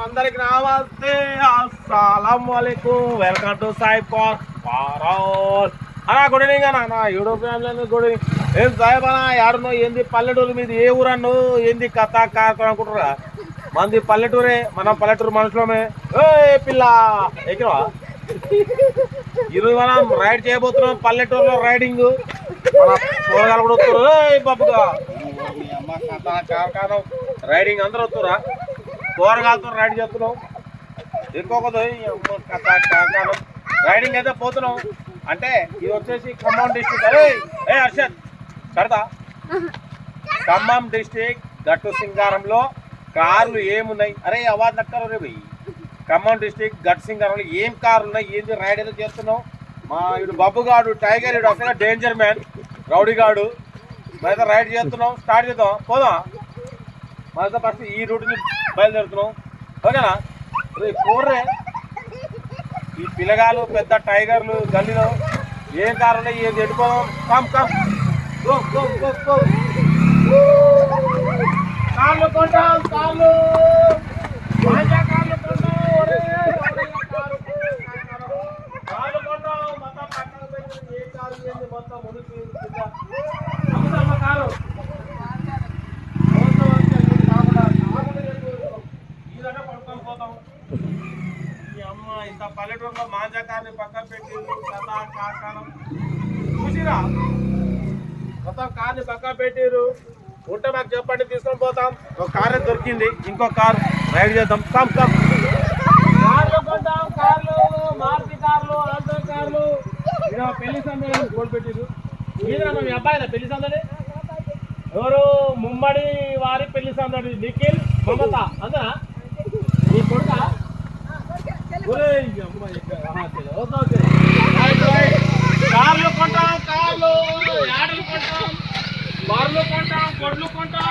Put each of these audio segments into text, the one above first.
అందరికి నమస్తే, అస్సలాం వాలేకుం. వెల్కమ్ టు సాయి పారాల్. అన్నా గుడ్ ఈవినింగ్ అన్న. నా యూట్యూబ్ ఫ్యామిలీ గుడ్ ఈవినింగ్. ఏం సాయిబ్ అన్న ఏడున్నో ఏంది పల్లెటూరు మీద ఏ ఊరు అన్ను ఏంది కథ కాక అనుకుంటారా? మంది పల్లెటూరే, మనం పల్లెటూరు మనుషులమే. ఏ పిల్ల ఎక్కవా ఈరోజు మనం రైడ్ చేయబోతున్నాం. పల్లెటూరులో రైడింగ్ కూరగాయలు కూడా వస్తారు. బాబుగా అమ్మ కథ కారణం రైడింగ్ అందరూ వస్తురా. కూరగాయలతో రైడ్ చేస్తున్నాం. ఇంకొకది కథ కారణం రైడింగ్ అయితే పోతున్నాం. అంటే ఇది వచ్చేసి ఖమ్మం డిస్టిక్. ఏ హర్షద్ సరదా ఖమ్మం డిస్టిక్ గట్టు సింగారంలో కార్లు ఏమున్నాయి? అరే అవాజ్ నక్కరు రే భయ్. ఖమ్మం డిస్టిక్ గట్టు సింగారంలో ఏం కార్లు ఉన్నాయి, ఏంది రైడ్ అయితే చేస్తున్నాం. మా ఇడు బబ్బుగాడు టైగర్, ఇడు అసలు డేంజర్ మ్యాన్ రౌడీగాడు. అయితే రైడ్ చేస్తున్నాం. స్టార్ట్ చేద్దాం, పోదాం. మనతో ఫస్ట్ ఈ రూట్ని బయలుదేరుతున్నాం. ఓకేనా? కూర్రే ఈ పిల్లగాలు పెద్ద టైగర్లు గల్లీలో ఏం కారు ఉన్నాయి, ఏం ఎడిపోదాం. Come come go go go go. కార్లు కొంటాం, కార్లు కార్లు కొంటాం. కార్లు కొంటాం మొత్తం పక్కన పెట్టి ఏ కారు ఏంది మొత్తం మునికి అమ్ముతాం కారు. ఇదంటే పడుకొని పోతాం. ఈ అమ్మ ఇంత పల్లెటూరులో మాంజా కార్ని పక్కన పెట్టి కాకాలం చూసిరా. మొత్తం కార్ని పక్కన పెట్టిరు. ఉంటే మాకు చెప్పండి, తీసుకొని పోతాం. ఒక కారు దొరికింది, ఇంకో కారు రైడ్ చేద్దాం. Come come. కార్లు కొంటాం, కార్లు మారుతి కార్లు, ఆల్టో కార్లు. పెళ్లి సందడి కోడి పెట్టిరు. మీద మీ అబ్బాయి పెళ్లి సందడి ఎవరు? ముమ్మడి వారి పెళ్లి సందడి నిఖిల్ మమత అందరా ఈ కొడుక. కార్లు కొంటాం, కార్లు యాడలు కొంటాం, బర్రెలు కొంటాం, గొడ్లు కొంటాం,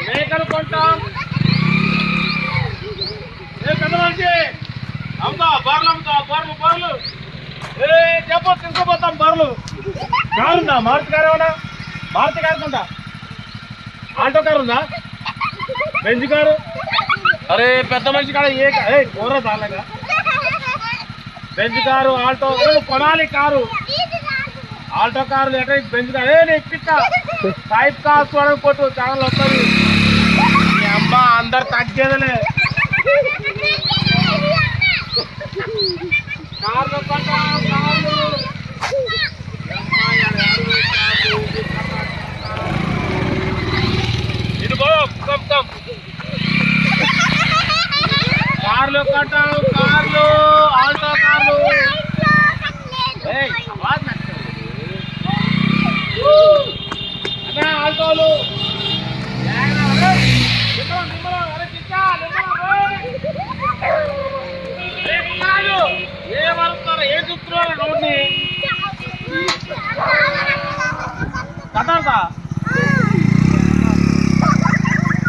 మేకలు కొంటాం. ఏ పెద్ద మనిషి అమ్ముతా బర్రెలు, అమ్ముతా బర్రెలు బర్రెలు. ఏ చెప్పు తీసుకుపోతాం బర్రెలు. కారు ఉందా? మారుతి కారు ఏమన్నా? మారుతి కారు కొంటా. ఆల్టో కారు ఉందా? Benz car. అరే పెద్ద మనిషి కాడ ఏ కూర చాలగా. బెంజ్ కారు, ఆల్టో కొనాలి కారు. ఆల్టో కారు లేట బెంజ్ కారు. ఏ ఇప్పిస్తా టైప్ కార్ చూడని కొట్టు, ఛానల్ వస్తుంది. మీ అమ్మ అందరు తగ్గేదలే. కార్లు కొంటాం, కార్లు. ఇదిగో కమ్ కమ్. కార్లు కొంటాం, కార్లు ఆల్టో కార్లు. అదే ఆల్టోలు ఏమరుస్తారు, ఏం చూస్తున్నారు రోడ్ని కదలదా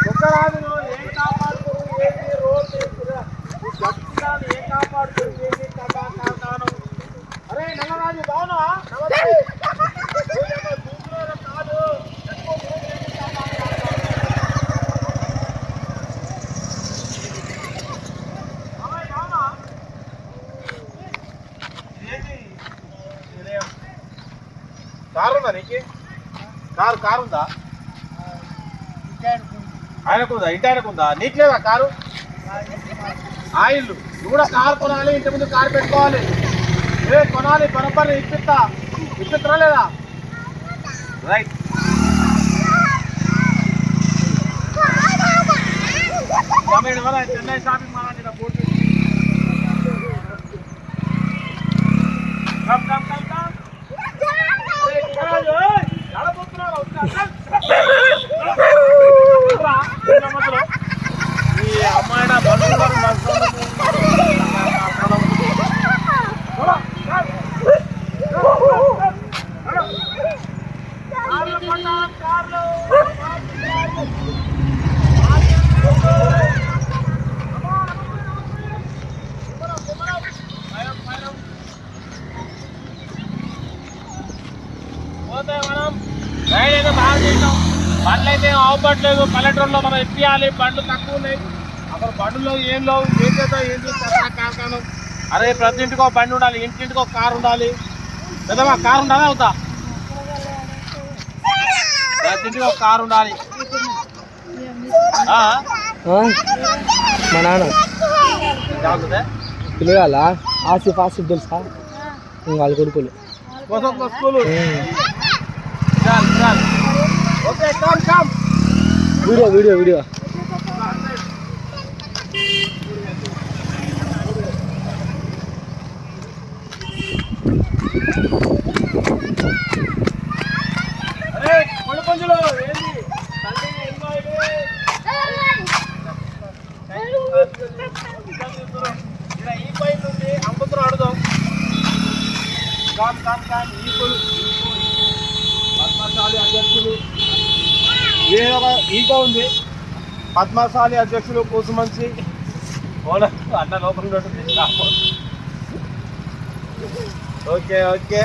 కుక్కరాదు. ఏం కాపాడుతూ ఏంటి రోడ్డు ఏం కాపాడుతూ ఏంటి కాను. అరే నల్లరాజు బాగున్నా? కాదు కారు ఉందా నీకు? కారు ఉందా? ఆయనకుందా? ఇంటి ఆయనకుందా? నీకు లేదా కారు? ఆయిల్ నువ్వు కూడా కారు కొనాలి, ఇంటి ముందు కారు పెట్టుకోవాలి. ఏ కొనాలి బరబ్బర్ ఇప్పిస్తారా లేదా? రైట్. చెన్నై షాపింగ్ మాల్ అంటే పోటీ. ఈ అమ్మాయి పోతే మనం రైడ్ అయితే బాగా చేసాం. బండ్లు అయితే అవపడలేదు. పల్లెటూరులో మనం ఎక్కియాలి, బండ్లు తక్కువ ఉన్నాయి. అసలు బండ్లు ఏం లేవు. ఏం చేద్దాం ఏం చేస్తాం కాను. అరే ప్రతి ఇంటికి ఒక బండి ఉండాలి, ఇంటింటికి ఒక కారు ఉండాలి. పెద్దమా కారు ఉండాలి అవుతా, ప్రతి ఇంటికి ఒక కారు ఉండాలి. మా నాన్న పిల్లగాల ఆసిఫ్ ఆసిఫ్ తెలుసా వాళ్ళ కొడుకులు school. Okay come come. Video video video అరే కొడు పంచులు ఏంది ఈ పైపు ఉంది అమ్ముతున్నా అడుగుదాం. కామ్ కామ్ కామ్ ఈకులు పద్మశాలి అధ్యక్షులు ఈకో ఉంది. పద్మశాలి అధ్యక్షులు కూసుమంచి ఓనర్ అన్న లోపల ఉన్నట్టు. ఓకే ఓకే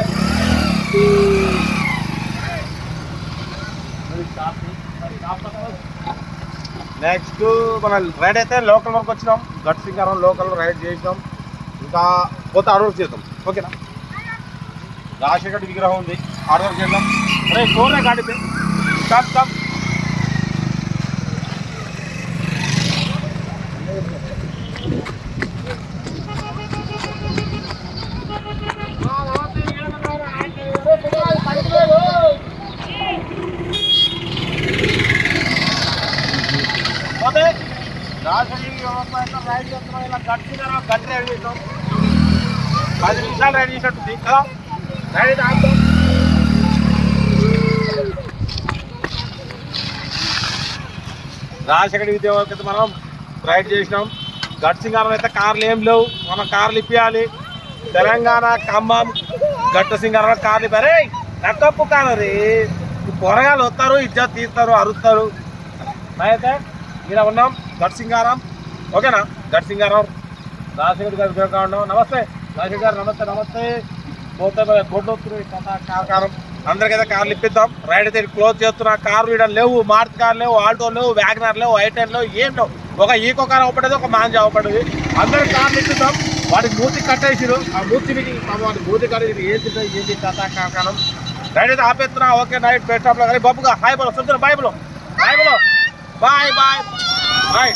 నెక్స్ట్ మన రైడ్ అయితే లోకల్ వరకు వచ్చినాం. గట్ సింగారం లోకల్ రైడ్ చేసినాం. ఇంకా పోతే ఆర్డర్ చేద్దాం. ఓకేనా, రాజశేఖర్ విగ్రహం ఉంది, ఆర్డర్ చేద్దాం. అరే కోరే గాడితే కమ్ కమ్. పోతే రాజశేఖర్ రైడ్ చేస్తున్నాం. ఇలా గట్ సింగారం గట్ రైడ్ చేసాం. 10 నిమిషాలు రైడ్ చేసినట్టుంది కదా. రైడ్ ఆపుతాం. రాజశేఖర్ విద్యార్థి అయితే మనం రైడ్ చేసినాం. గట్ సింగారం అయితే కార్లు ఏం లేవు, మనం కార్లు ఇప్పియాలి. తెలంగాణ ఖమ్మం గట్టు సింగారం కార్లు ఇప్పారే నక్కప్పు కానరి. పొరగాలు వస్తారు, ఇజ్జత్ తీస్తారు, అరుస్తారు. అయితే ఇలా ఉన్నాం గట్ సింగారం. ఓకేనా, గట్ సింగారం రాజశేఖర్ గారు ఉపయోగంగా ఉన్నాం. నమస్తే రాజశేఖర్ గారు, నమస్తే నమస్తే. పోతే గొడ్డొత్తురు కారం అందరికైతే కార్లు ఇప్పిద్దాం. రైడ్ అయితే క్లోజ్ చేస్తున్నా. కార్లు ఇక్కడ లేవు, మారుతి కార్లు లేవు, ఆల్టో లేవు, వ్యాగనర్ లేవు, ఐటెన్ లేవు, ఏం లేవు. ఒక ఈకో కార్ అవపడేది, ఒక మాంజా అవపడేది. అందరికి కార్లు ఇప్పిద్దాం. వాటికి మూర్తి కట్టేసిరు. ఆ మూర్తికి వాటి మూర్తి కట్టేది ఏంటి కారణం. రైడ్ అయితే ఆపేస్తున్నా. ఓకే నైట్ బెస్ట్ ఆఫ్ లో కానీ బాబుగా హాయ్ బలో సొంత బాయ్ బలో బాయ్ బలో బాయ్ బాయ్ బాయ్.